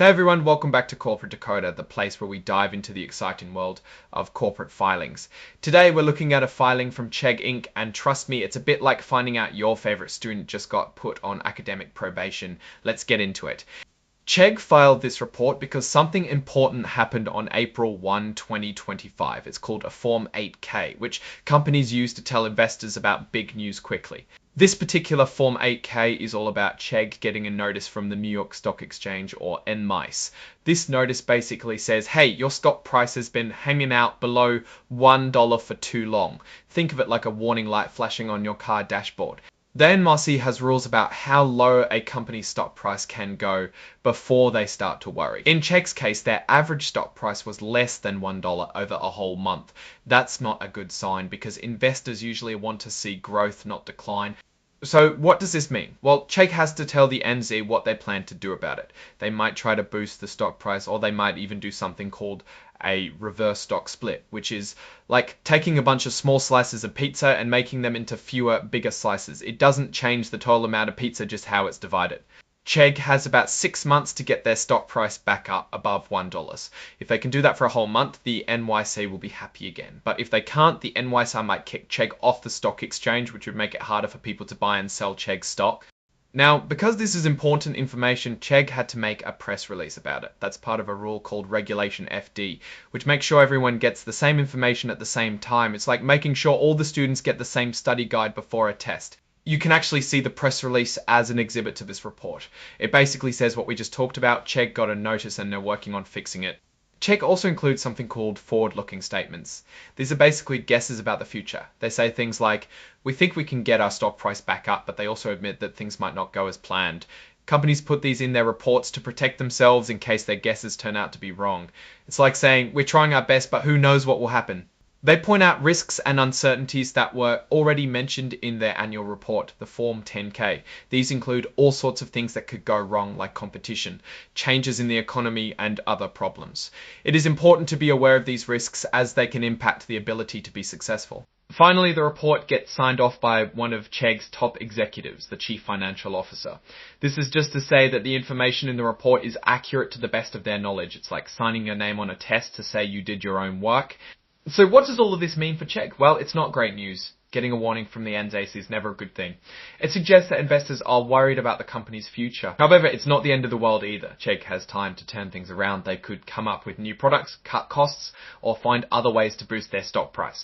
Hey everyone, welcome back to Corporate Dakota, the place where we dive into the exciting world of corporate filings. Today we're looking at a filing from Chegg Inc. and trust me, it's a bit like finding out your favorite student just got put on academic probation. Let's get into it. Chegg filed this report because something important happened on April 1, 2025. It's called a Form 8K, which companies use to tell investors about big news quickly. This particular Form 8K is all about Chegg getting a notice from the New York Stock Exchange, or NYSE. This notice basically says, hey, your stock price has been hanging out below $1 for too long. Think of it like a warning light flashing on your car dashboard. The NYSE has rules about how low a company's stock price can go before they start to worry. In Chegg's case, their average stock price was less than $1 over a whole month. That's not a good sign because investors usually want to see growth, not decline. So what does this mean? Well, Chegg has to tell the NZ what they plan to do about it. They might try to boost the stock price, or they might even do something called a reverse stock split, which is like taking a bunch of small slices of pizza and making them into fewer, bigger slices. It doesn't change the total amount of pizza, just how it's divided. Chegg has about 6 months to get their stock price back up above $1. If they can do that for a whole month, the NYSE will be happy again. But if they can't, the NYSE might kick Chegg off the stock exchange, which would make it harder for people to buy and sell Chegg stock. Now, because this is important information, Chegg had to make a press release about it. That's part of a rule called Regulation FD, which makes sure everyone gets the same information at the same time. It's like making sure all the students get the same study guide before a test. You can actually see the press release as an exhibit to this report. It basically says what we just talked about. Chegg got a notice and they're working on fixing it. Chegg also includes something called forward-looking statements. These are basically guesses about the future. They say things like, we think we can get our stock price back up, but they also admit that things might not go as planned. Companies put these in their reports to protect themselves in case their guesses turn out to be wrong. It's like saying, we're trying our best, but who knows what will happen. They point out risks and uncertainties that were already mentioned in their annual report, the Form 10K. These include all sorts of things that could go wrong, like competition, changes in the economy, and other problems. It is important to be aware of these risks as they can impact the ability to be successful. Finally, the report gets signed off by one of Chegg's top executives, the Chief Financial Officer. This is just to say that the information in the report is accurate to the best of their knowledge. It's like signing your name on a test to say you did your own work. So what does all of this mean for Chegg? Well, it's not great news. Getting a warning from the NYSE is never a good thing. It suggests that investors are worried about the company's future. However, it's not the end of the world either. Chegg has time to turn things around. They could come up with new products, cut costs, or find other ways to boost their stock price.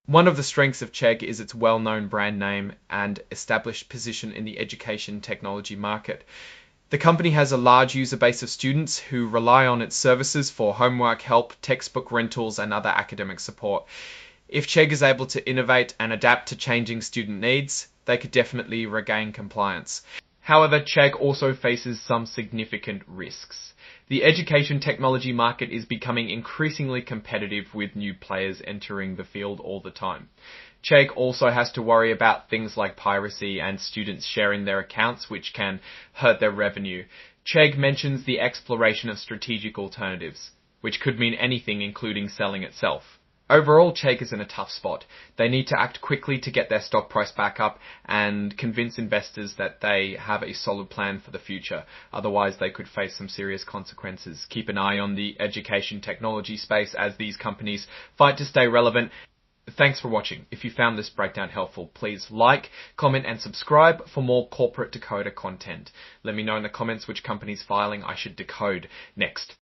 One of the strengths of Chegg is its well-known brand name and established position in the education technology market. The company has a large user base of students who rely on its services for homework help, textbook rentals, and other academic support. If Chegg is able to innovate and adapt to changing student needs, they could definitely regain compliance. However, Chegg also faces some significant risks. The education technology market is becoming increasingly competitive with new players entering the field all the time. Chegg also has to worry about things like piracy and students sharing their accounts, which can hurt their revenue. Chegg mentions the exploration of strategic alternatives, which could mean anything including selling itself. Overall, Chegg is in a tough spot. They need to act quickly to get their stock price back up and convince investors that they have a solid plan for the future. Otherwise, they could face some serious consequences. Keep an eye on the education technology space as these companies fight to stay relevant. Thanks for watching. If you found this breakdown helpful, please like, comment, and subscribe for more Corporate Dakota content. Let me know in the comments which company's filing I should decode next.